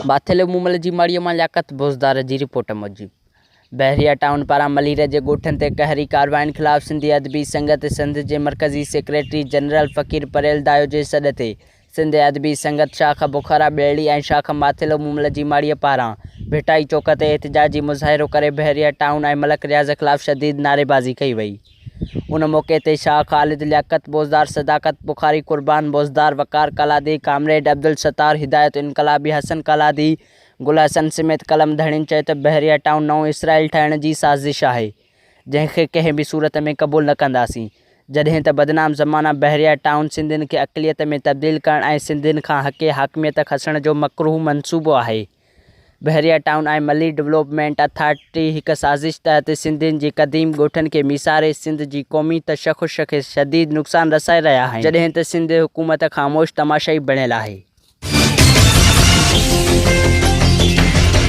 बाथेले मुमल जी माड़ीअ मां लियाकत बोज़दार जी रिपोर्ट मूजिब बहरिया टाउन पारां मलीर जे ॻोठनि ते कहरी कार्रवाइनि ख़िलाफ़ सिंधी अदबी संगत सिंध जे मरकज़ी सेक्रेटरी जनरल फ़कीर परेल दायो जे सॾ ते सिंध अदबी संगत शाख बुखारा ॿेड़ी ऐं शाख माथेलो मुमल जी माड़ीअ पारां भिटाई चौक ते एहतिजाजी मुज़ाहिरो करे बहरिया टाउन ऐं मलक रियाज़ ख़िलाफ़ शदीद नारेबाज़ी कई वई। उन मौक़े ते शाह ख़ालिद लियाकत बोज़दार सदाकत बुखारी कुर्बान बोज़दार वकार कलादी कामरेड अब्दुल सत्तार हिदायत इनकलाबी हसन कलादी गुल हसन समेत कलम धड़िन चयो त बहरिया टाउन नओं इसराइल ठहण जी साज़िश आहे जंहिंखे कंहिं बि सूरत में क़बूल न कंदासीं। जॾहिं त बदनाम ज़माना बहरिया टाउन सिंधियुनि खे अक़लियत में तब्दील करण ऐं सिंधियुनि खां हक़े हाकमियत खसण जो मकरूह मंसूबो आहे। बहरिया टाउन ऐं मली डेवलपमेंट अथॉरिटी हिक साज़िश तहत सिंधियुनि जी क़दीम ॻोठनि खे मिसारे सिंध जी क़ौमी तशख़ुस खे शदीद नुक़सान रसाए रहिया आहिनि, जॾहिं त सिंध हुकूमत ख़ामोश तमाशाई बणियल आहे।